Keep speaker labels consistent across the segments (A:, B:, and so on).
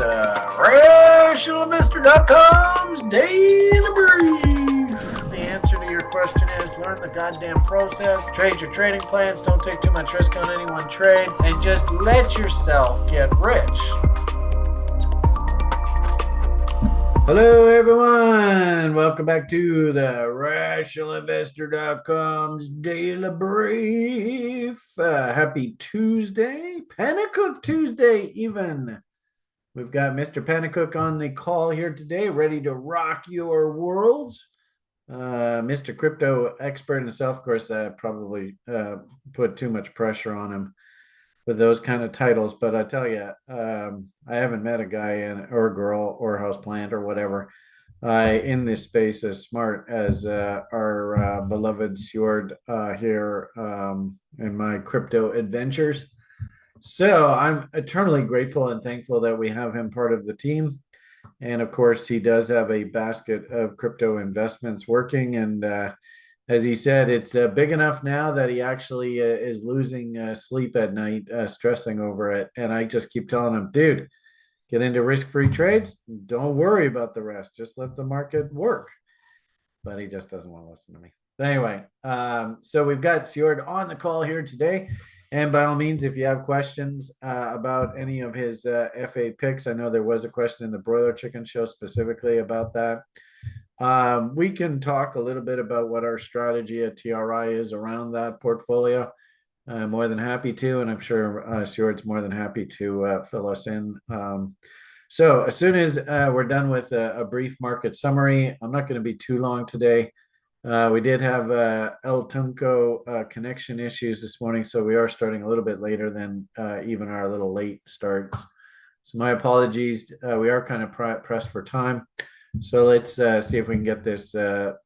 A: RationalInvestor.com's Daily Brief. The answer to your question is learn the goddamn process, trade your trading plans, don't take too much risk on any one trade, and just let yourself get rich. Hello, everyone. Welcome back to the RationalInvestor.com's Daily Brief. Happy Tuesday, Panicook Tuesday even. We've got Mr. Panicook on the call here today, ready to rock your worlds. Mr. Crypto expert himself, of course, probably put too much pressure on him with those kind of titles. But I tell you, I haven't met a guy or a girl or houseplant or whatever in this space as smart as our beloved Sjord here in my crypto adventures. So I'm eternally grateful and thankful that we have him part of the team. And of course, he does have a basket of crypto investments working. And as he said, it's big enough now that he actually is losing sleep at night, stressing over it. And I just keep telling him, dude, get into risk-free trades. Don't worry about the rest. Just let the market work. But he just doesn't want to listen to me. But anyway, so we've got Sjord on the call here today. And by all means, if you have questions about any of his FA picks, I know there was a question in the Broiler Chicken Show specifically about that. We can talk a little bit about what our strategy at TRI is around that portfolio. I'm more than happy to, and I'm sure Sjord's more than happy to fill us in. So as soon as we're done with a brief market summary, I'm not going to be too long today. We did have El Tunco connection issues this morning, so we are starting a little bit later than even our little late start. So my apologies. We are kind of pressed for time. So let's see if we can get this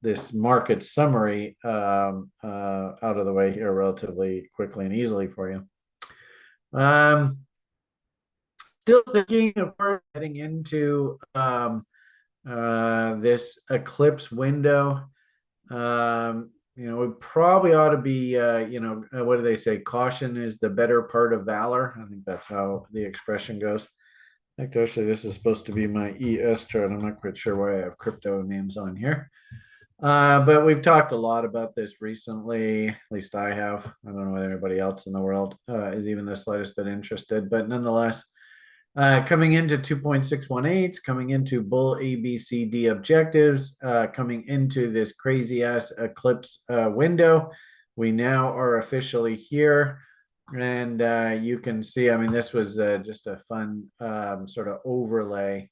A: this market summary out of the way here relatively quickly and easily for you. Still thinking of heading into this eclipse window. We probably ought to be, what do they say? Caution is the better part of valor. I think that's how the expression goes. I think actually this is supposed to be my ES chart. I'm not quite sure why I have crypto names on here. But we've talked a lot about this recently. At least I have. I don't know whether anybody else in the world is even the slightest bit interested. But nonetheless, coming into 2.618, coming into bull ABCD objectives, coming into this crazy ass eclipse window. We now are officially here. And you can see, I mean, this was just a fun sort of overlay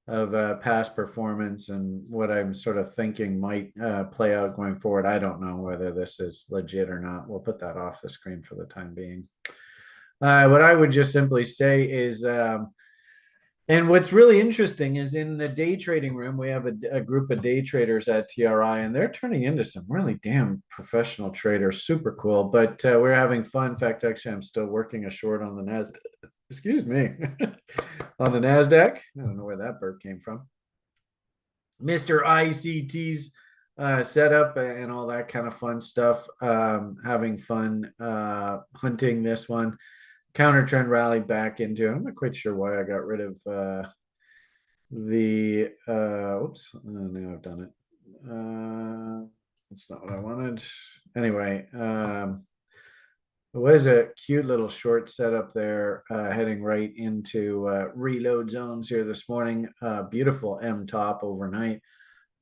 A: of past performance and what I'm sort of thinking might play out going forward. I don't know whether this is legit or not. We'll put that off the screen for the time being. What I would just simply say is, and what's really interesting is in the day trading room, we have a group of day traders at TRI, and they're turning into some really damn professional traders. Super cool. But we're having fun. In fact, actually, I'm still working a short on the NASDAQ. Excuse me. On the NASDAQ. I don't know where that burp came from. Mr. ICT's setup and all that kind of fun stuff. Having fun hunting this one. Counter trend rally back into. I'm not quite sure why I got rid of oops, now I've done it. That's not what I wanted. Anyway, it was a cute little short setup there, heading right into reload zones here this morning. Beautiful M top overnight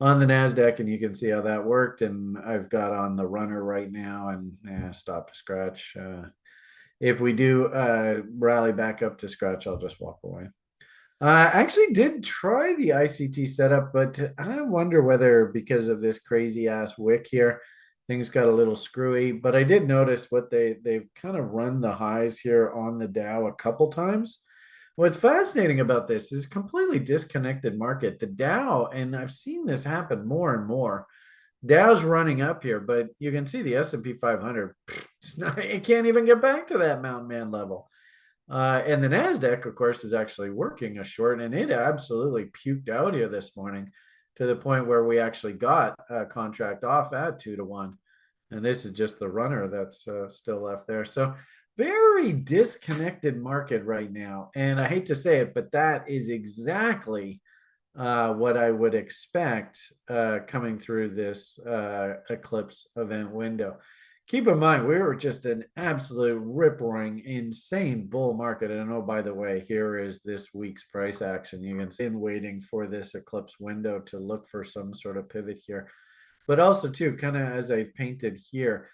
A: on the NASDAQ, and you can see how that worked. And I've got on the runner right now and stop to scratch. If we do rally back up to scratch, I'll just walk away. I actually did try the ICT setup, but I wonder whether because of this crazy ass wick here, things got a little screwy. But I did notice what they've kind of run the highs here on the Dow a couple times. What's fascinating about this is completely disconnected market. The Dow, and I've seen this happen more and more. Dow's running up here, but you can see the S&P 500. It can't even get back to that mountain man level. And the NASDAQ, of course, is actually working a short, and it absolutely puked out here this morning to the point where we actually got a contract off at 2-1. And this is just the runner that's still left there. So very disconnected market right now. And I hate to say it, but that is exactly what I would expect coming through this Eclipse event window. Keep in mind, we were just an absolute rip-roaring, insane bull market. And oh, by the way, here is this week's price action. You can see in waiting for this Eclipse window to look for some sort of pivot here. But also, too, kind of as I've painted here,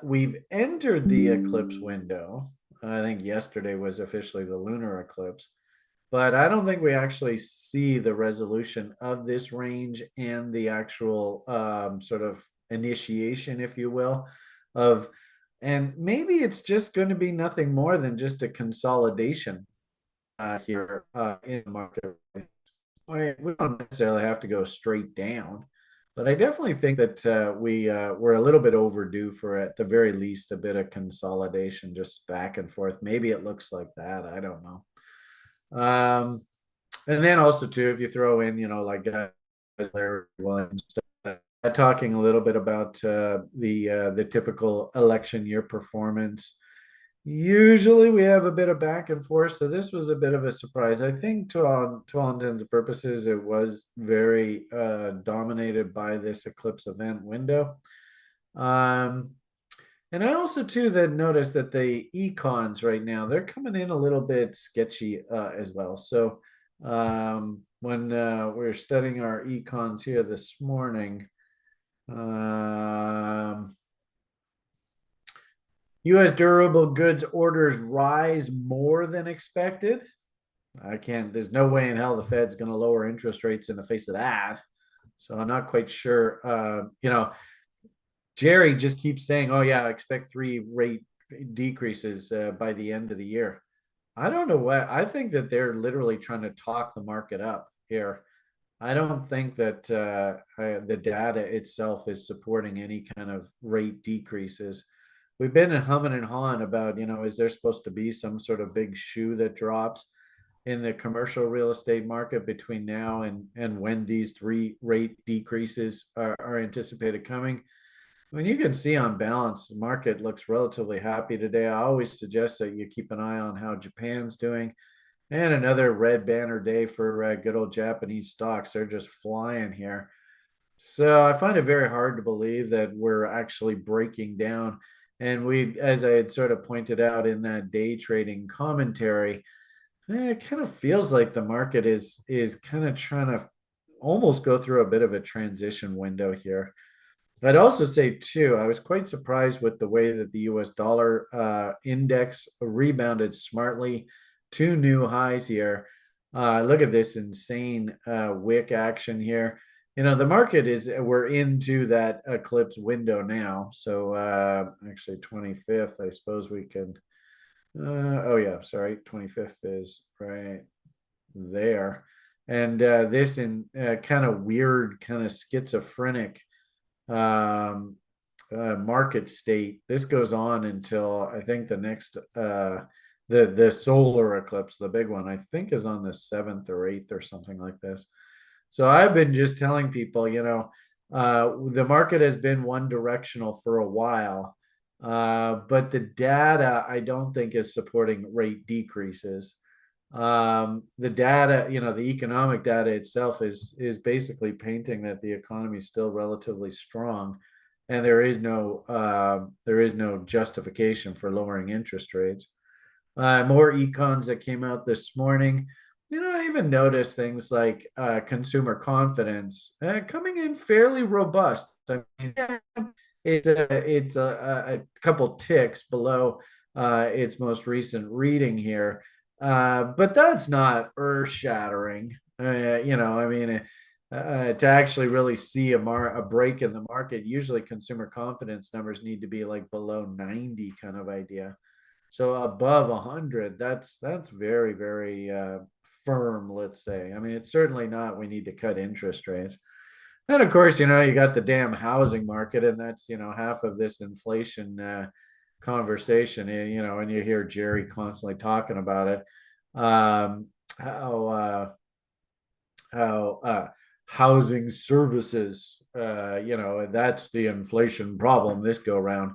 A: we've entered the eclipse window. I think yesterday was officially the lunar eclipse, but I don't think we actually see the resolution of this range and the actual sort of initiation, if you will, of, and maybe it's just going to be nothing more than just a consolidation here in the market. We don't necessarily have to go straight down, but I definitely think that we're a little bit overdue for, at the very least, a bit of consolidation, just back and forth. Maybe it looks like that. I don't know. And then also too, if you throw in, like Larry Williams, talking a little bit about the typical election year performance. Usually we have a bit of back and forth, so this was a bit of a surprise. I think to all intents and purposes, it was very dominated by this eclipse event window. And I also too then noticed that the econs right now, they're coming in a little bit sketchy as well. So when we're studying our econs here this morning, U.S. durable goods orders rise more than expected. There's no way in hell the Fed's going to lower interest rates in the face of that. So I'm not quite sure. Jerry just keeps saying, oh, yeah, I expect 3 rate decreases by the end of the year. I don't know what. I think that they're literally trying to talk the market up here. I don't think that the data itself is supporting any kind of rate decreases. We've been humming and hawing about, is there supposed to be some sort of big shoe that drops in the commercial real estate market between now and when these 3 rate decreases are anticipated coming? I mean, you can see on balance, the market looks relatively happy today. I always suggest that you keep an eye on how Japan's doing. And another red banner day for good old Japanese stocks. They're just flying here. So I find it very hard to believe that we're actually breaking down. And as I had sort of pointed out in that day trading commentary, it kind of feels like the market is kind of trying to almost go through a bit of a transition window here. I'd also say too, I was quite surprised with the way that the U.S. dollar index rebounded smartly to new highs here. Look at this insane wick action here. The market we're into that eclipse window now. So actually 25th, I suppose we can, oh yeah, sorry, 25th is right there. And this in kind of weird, kind of schizophrenic market state. This goes on until I think the next the solar eclipse, the big one, I think is on the 7th or 8th or something like this. So I've been just telling people, the market has been one directional for a while, but the data I don't think is supporting rate decreases. The data, the economic data itself is basically painting that the economy is still relatively strong, and there is no justification for lowering interest rates. More econs that came out this morning. I even noticed things like consumer confidence coming in fairly robust. I mean, it's a couple ticks below its most recent reading here. But that's not earth shattering. I mean, to actually really see a break in the market, usually consumer confidence numbers need to be like below 90 kind of idea. So above 100, that's very, very firm, let's say. I mean, it's certainly not we need to cut interest rates. And of course, you got the damn housing market, and that's, half of this inflation conversation, and you hear Jerry constantly talking about it. How housing services, that's the inflation problem this go around.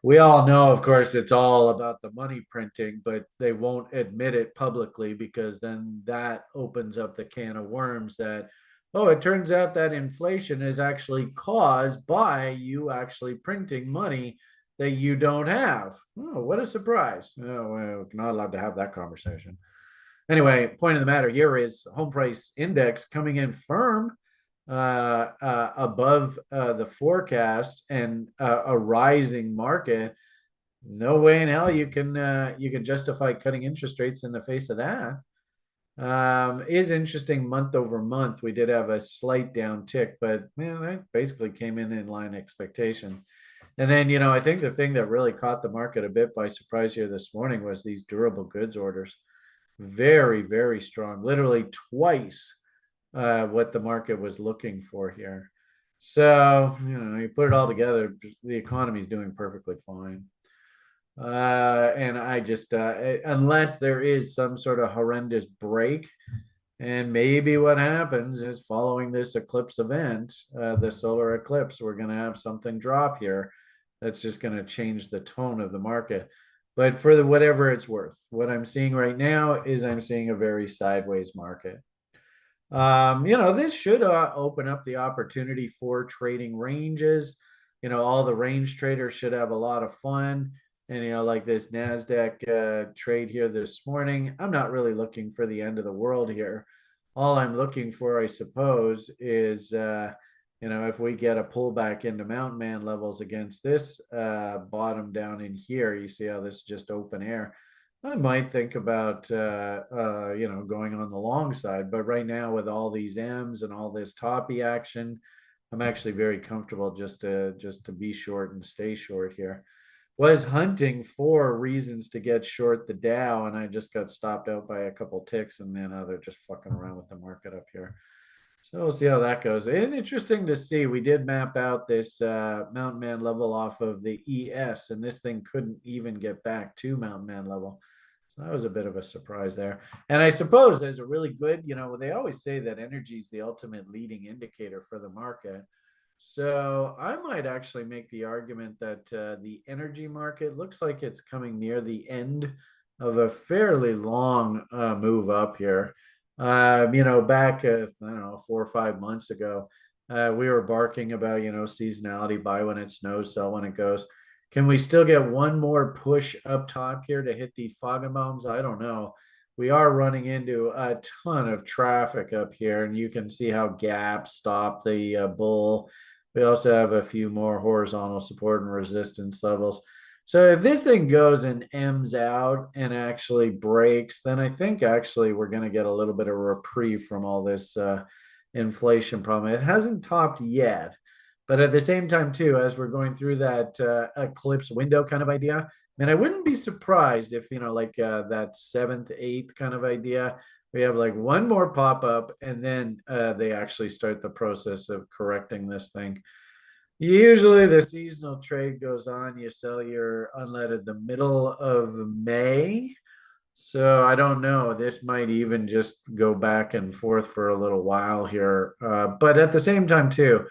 A: We all know, of course, it's all about the money printing, but they won't admit it publicly because then that opens up the can of worms that, oh, it turns out that inflation is actually caused by you actually printing money that you don't have. Oh, what a surprise. Oh, well, we're not allowed to have that conversation. Anyway, point of the matter here is home price index coming in firm above the forecast and a rising market. No way in hell you can justify cutting interest rates in the face of that. Is interesting month over month. We did have a slight downtick, but that basically came in line expectations. And then, I think the thing that really caught the market a bit by surprise here this morning was these durable goods orders. Very, very strong, literally twice what the market was looking for here. So, you put it all together, the economy is doing perfectly fine. And I just, unless there is some sort of horrendous break, and maybe what happens is following this eclipse event, the solar eclipse, we're going to have something drop here that's just going to change the tone of the market. But for whatever it's worth, what I'm seeing right now is I'm seeing a very sideways market. This should open up the opportunity for trading ranges. All the range traders should have a lot of fun. And, like this NASDAQ trade here this morning, I'm not really looking for the end of the world here. All I'm looking for, I suppose, is, if we get a pullback into mountain man levels against this bottom down in here, you see how this is just open air. I might think about going on the long side, but right now with all these M's and all this toppy action, I'm actually very comfortable just to be short and stay short here. Was hunting for reasons to get short the Dow, and I just got stopped out by a couple ticks, and then they're just fucking around with the market up here. So we'll see how that goes. And interesting to see, we did map out this mountain man level off of the ES, and this thing couldn't even get back to mountain man level. So that was a bit of a surprise there. And I suppose there's a really good, they always say that energy is the ultimate leading indicator for the market. So I might actually make the argument that the energy market looks like it's coming near the end of a fairly long move up here. Back, I don't know, 4 or 5 months ago, we were barking about, seasonality, buy when it snows, sell when it goes. Can we still get one more push up top here to hit these Foggenbaums? I don't know. We are running into a ton of traffic up here, and you can see how gaps stop the bull. We also have a few more horizontal support and resistance levels. So if this thing goes and M's out and actually breaks, then I think actually we're going to get a little bit of reprieve from all this inflation problem. It hasn't topped yet, but at the same time too, as we're going through that eclipse window kind of idea, and I wouldn't be surprised if, like that 7th, 8th kind of idea, we have like one more pop up and then they actually start the process of correcting this thing. Usually the seasonal trade goes on. You sell your unleaded the middle of May. So I don't know. This might even just go back and forth for a little while here. But at the same time, too,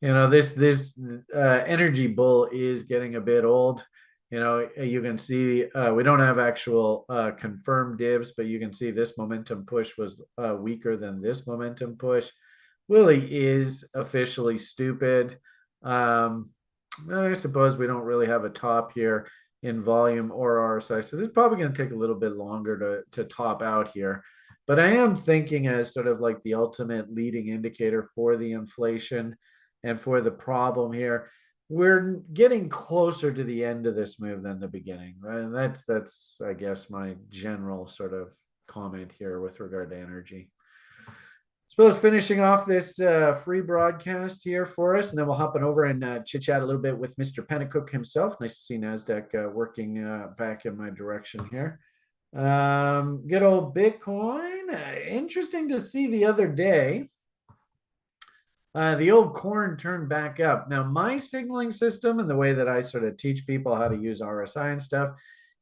A: this energy bull is getting a bit old. You can see we don't have actual confirmed divs, but you can see this momentum push was weaker than this momentum push. Willie is officially stupid. I suppose we don't really have a top here in volume or RSI. So this is probably going to take a little bit longer to top out here. But I am thinking as sort of like the ultimate leading indicator for the inflation and for the problem here. We're getting closer to the end of this move than the beginning. Right? And that's I guess my general sort of comment here with regard to energy. Suppose finishing off this free broadcast here for us, and then we'll hop on over and chit chat a little bit with Mr. Pennicook himself. Nice to see NASDAQ working back in my direction here. Good old Bitcoin. Interesting to see the other day. The old corn turned back up. Now, my signaling system and the way that I sort of teach people how to use RSI and stuff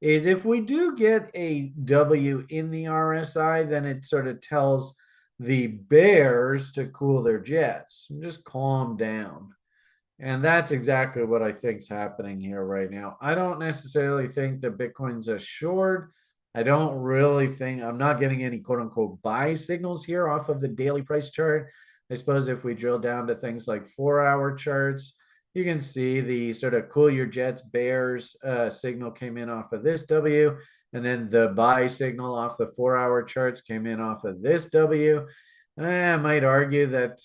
A: is if we do get a W in the RSI, then it sort of tells the bears to cool their jets. Just calm down. And that's exactly what I think is happening here right now. I don't necessarily think that Bitcoin's a short. I don't really think I'm not getting any quote unquote buy signals here off of the daily price chart. I suppose if we drill down to things like 4-hour charts, you can see the sort of cool your jets bears signal came in off of this W, and then the buy signal off the 4-hour charts came in off of this W. I might argue that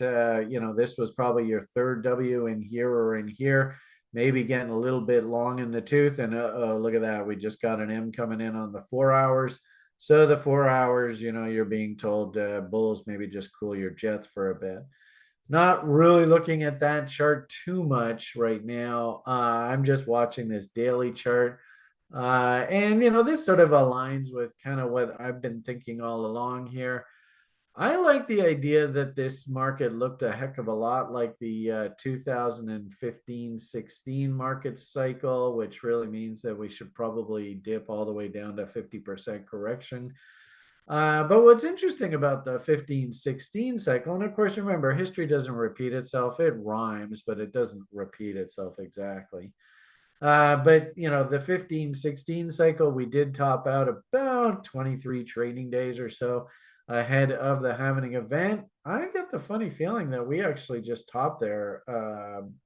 A: this was probably your third W in here or in here, maybe getting a little bit long in the tooth. And look at that, we just got an M coming in on the 4 hours. So the 4 hours, you're being told bulls maybe just cool your jets for a bit. Not really looking at that chart too much right now. I'm just watching this daily chart. And this sort of aligns with kind of what I've been thinking all along here. I like the idea that this market looked a heck of a lot like the 2015-16 market cycle, which really means that we should probably dip all the way down to 50% correction. But what's interesting about the 15-16 cycle, and of course, remember, history doesn't repeat itself. It rhymes, but it doesn't repeat itself exactly. But the 15-16 cycle, we did top out about 23 trading days or so ahead of the halving event. I get the funny feeling that we actually just topped there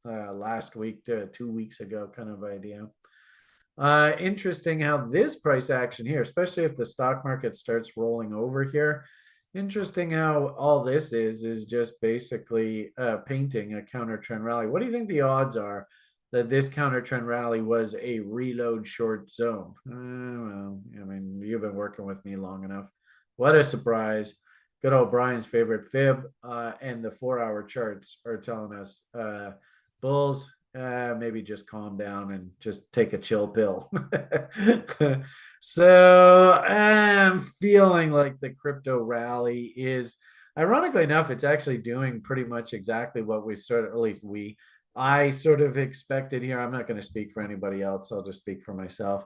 A: last week to 2 weeks ago, kind of idea. Interesting how this price action here, especially if the stock market starts rolling over here. Interesting how all this is just basically painting a counter trend rally. What do you think the odds are that this counter trend rally was a reload short zone? Well, I mean, you've been working with me long enough. What a surprise. Good old Brian's favorite fib. And the 4-hour charts are telling us bulls, maybe just calm down and just take a chill pill. So I'm feeling like the crypto rally is, ironically enough, it's actually doing pretty much exactly what we sort of, at least I sort of expected here. I'm not going to speak for anybody else. I'll just speak for myself.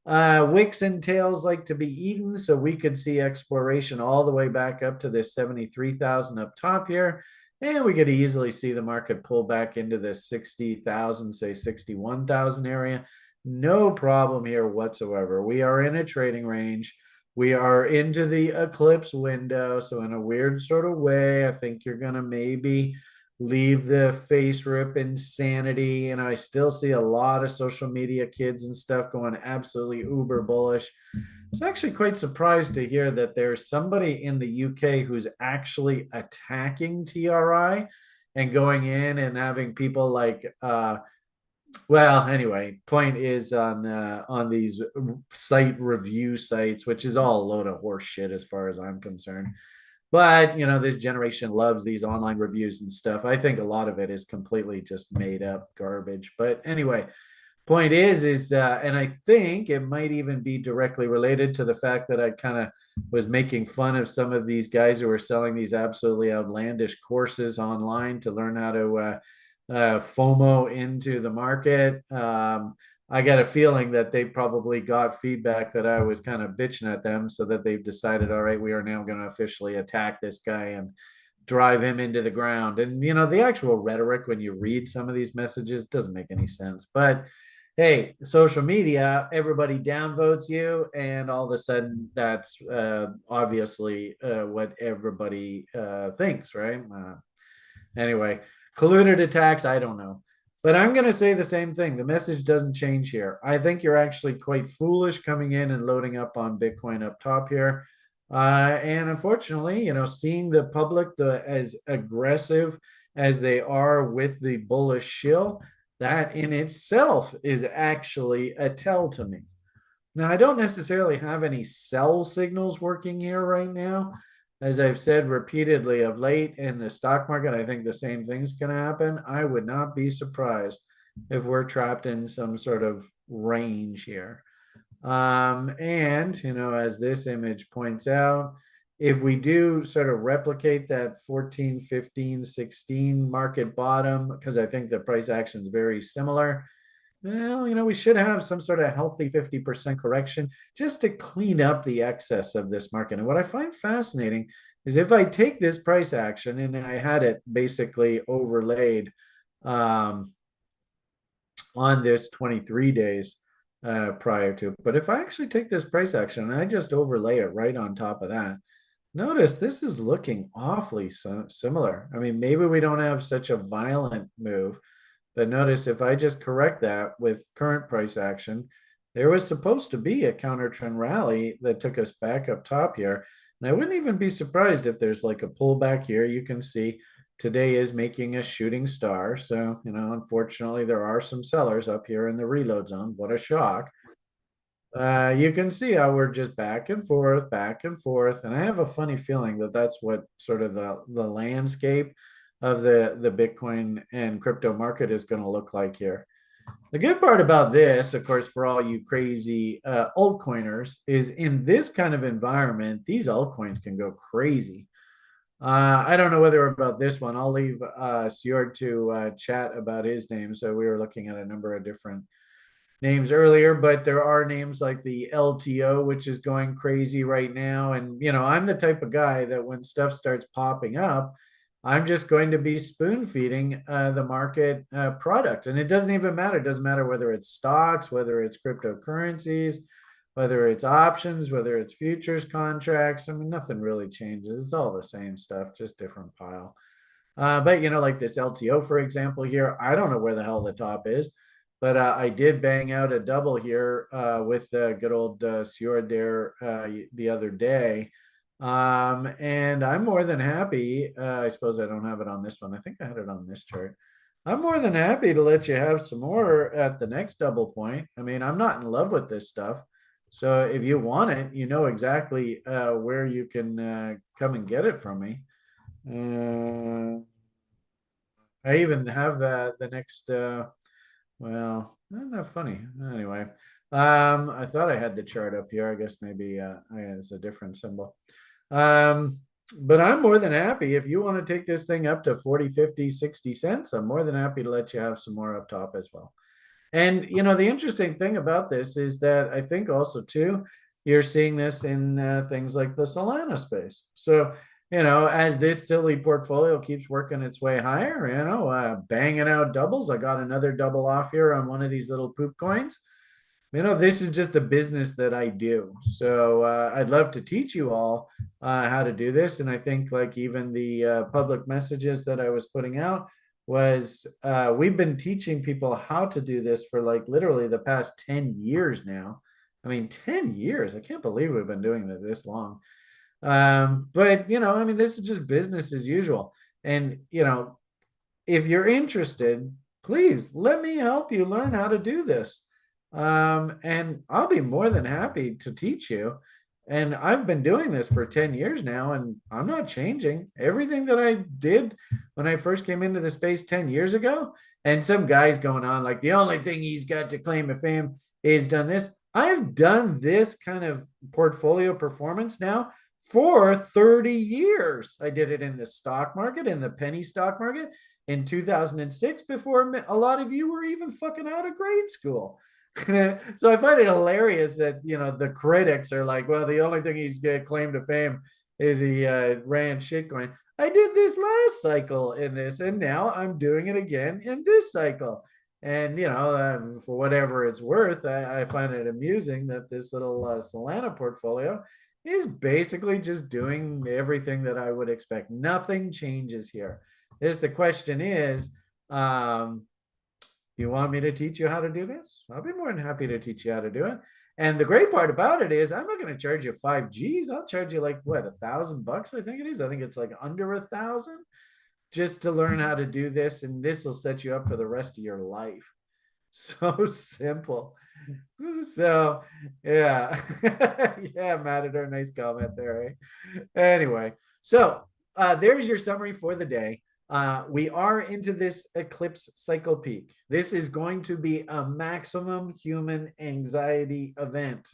A: Wicks and tails like to be eaten, so we could see exploration all the way back up to this 73,000 up top here. And we could easily see the market pull back into the 60,000, say 61,000 area. No problem here whatsoever. We are in a trading range. We are into the eclipse window. So in a weird sort of way, I think you're going to maybe leave the face rip insanity. And I still see a lot of social media kids and stuff going absolutely uber bullish. I was actually quite surprised to hear that there's somebody in the UK who's actually attacking TRI and going in and having people like well, anyway, point is on these site review sites, which is all a load of horse shit as far as I'm concerned. But this generation loves these online reviews and stuff. I think a lot of it is completely just made up garbage. But anyway, point is and I think it might even be directly related to the fact that I kind of was making fun of some of these guys who are selling these absolutely outlandish courses online to learn how to FOMO into the market. I got a feeling that they probably got feedback that I was kind of bitching at them, so that they've decided, all right, we are now going to officially attack this guy and drive him into the ground. And the actual rhetoric when you read some of these messages doesn't make any sense. But hey, social media, everybody downvotes you, and all of a sudden that's obviously what everybody thinks, right? Anyway, colluded attacks, I don't know. But I'm going to say the same thing. The message doesn't change here. I think you're actually quite foolish coming in and loading up on Bitcoin up top here. And unfortunately, seeing the public as aggressive as they are with the bullish shill, that in itself is actually a tell to me. Now, I don't necessarily have any sell signals working here right now. As I've said repeatedly of late in the stock market, I think the same thing's going to happen. I would not be surprised if we're trapped in some sort of range here. And, as this image points out, if we do sort of replicate that 14, 15, 16 market bottom, because I think the price action is very similar, well, we should have some sort of healthy 50% correction just to clean up the excess of this market. And what I find fascinating is if I take this price action and I had it basically overlaid on this 23 days prior to. But if I actually take this price action and I just overlay it right on top of that, notice this is looking awfully similar. I mean, maybe we don't have such a violent move, but notice if I just correct that with current price action, there was supposed to be a counter trend rally that took us back up top here. And I wouldn't even be surprised if there's like a pullback here. You can see today is making a shooting star. So, unfortunately, there are some sellers up here in the reload zone. What a shock. You can see how we're just back and forth, back and forth. And I have a funny feeling that that's what sort of the landscape of the Bitcoin and crypto market is going to look like here. The good part about this, of course, for all you crazy altcoiners, is in this kind of environment, these altcoins can go crazy. I don't know whether about this one. I'll leave Sjord to chat about his name. So we were looking at a number of different names earlier, but there are names like the LTO, which is going crazy right now. And, I'm the type of guy that when stuff starts popping up, I'm just going to be spoon feeding the market product. And it doesn't even matter. It doesn't matter whether it's stocks, whether it's cryptocurrencies, whether it's options, whether it's futures contracts. I mean, nothing really changes. It's all the same stuff, just different pile. But like this LTO, for example, here, I don't know where the hell the top is, but I did bang out a double here with good old Sjord there the other day. And I'm more than happy. I suppose I don't have it on this one. I think I had it on this chart. I'm more than happy to let you have some more at the next double point. I mean, I'm not in love with this stuff. So if you want it, you know exactly where you can come and get it from me. I even have the next well, not that funny. Anyway, I thought I had the chart up here. I guess maybe it's a different symbol. But I'm more than happy if you want to take this thing up to 40, 50, 60 cents. I'm more than happy to let you have some more up top as well. And the interesting thing about this is that I think also too, you're seeing this in things like the Solana space. So, as this silly portfolio keeps working its way higher, banging out doubles. I got another double off here on one of these little poop coins. This is just the business that I do. So I'd love to teach you all how to do this. And I think like even the public messages that I was putting out was we've been teaching people how to do this for like literally the past 10 years now. I mean, 10 years. I can't believe we've been doing it this long. But I mean, this is just business as usual. And if you're interested, please let me help you learn how to do this. And I'll be more than happy to teach you. And I've been doing this for 10 years now, and I'm not changing everything that I did when I first came into the space 10 years ago. And some guy's going on like the only thing he's got to claim to fame is done this. I've done this kind of portfolio performance now for 30 years. I did it in the stock market, in the penny stock market in 2006, before a lot of you were even fucking out of grade school. So I find it hilarious that the critics are like, well, the only thing he's claimed to fame is he ran shitcoin. I did this last cycle in this, and now I'm doing it again in this cycle. And for whatever it's worth, I find it amusing that this little Solana portfolio is basically just doing everything that I would expect. Nothing changes here. The question is, you want me to teach you how to do this? I'll be more than happy to teach you how to do it. And the great part about it is I'm not going to charge you 5 G's. I'll charge you like what, $1,000, I think it is. I think it's like under 1,000 just to learn how to do this. And this will set you up for the rest of your life. So simple. So yeah. Yeah, Matador, nice comment there. Eh? Anyway, so there's your summary for the day. We are into this eclipse cycle peak. This is going to be a maximum human anxiety event.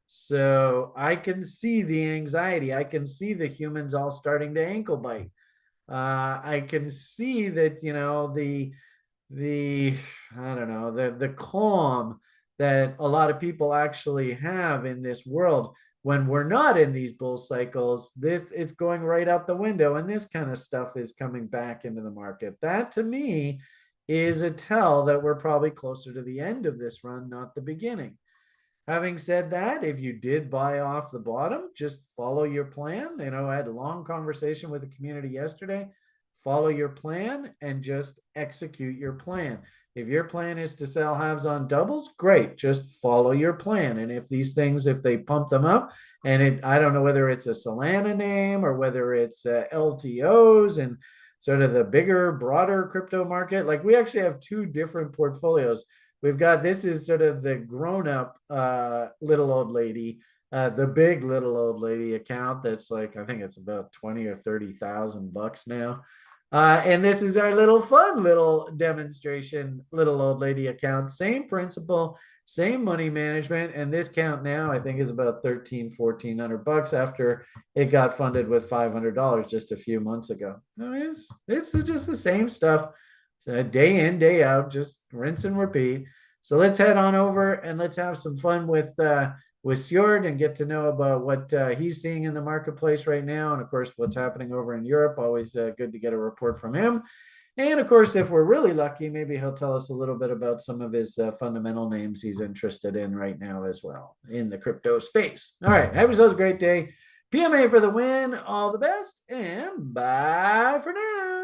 A: So I can see the anxiety. I can see the humans all starting to ankle bite. I can see that, the I don't know, the calm that a lot of people actually have in this world when we're not in these bull cycles. It's going right out the window, and this kind of stuff is coming back into the market. That to me is a tell that we're probably closer to the end of this run, not the beginning. Having said that, if you did buy off the bottom, just follow your plan. You know, I had a long conversation with the community yesterday. Follow your plan and just execute your plan. If your plan is to sell halves on doubles, great. Just follow your plan. And if these things, if they pump them up, and I don't know whether it's a Solana name or whether it's LTOs and sort of the bigger, broader crypto market, like we actually have two different portfolios. We've got, this is sort of the grown-up little old lady, the big little old lady account that's like, I think it's about 20 or 30,000 bucks now. And this is our little fun little demonstration, little old lady account. Same principle, same money management. And this count now, I think, is about 1,400 bucks after it got funded with $500 just a few months ago. I mean, it's just the same stuff. So day in, day out, just rinse and repeat. So let's head on over and let's have some fun with Sjord and get to know about what he's seeing in the marketplace right now. And of course, what's happening over in Europe. Always good to get a report from him. And of course, if we're really lucky, maybe he'll tell us a little bit about some of his fundamental names he's interested in right now as well in the crypto space. All right. Have yourselves a great day. PMA for the win. All the best and bye for now.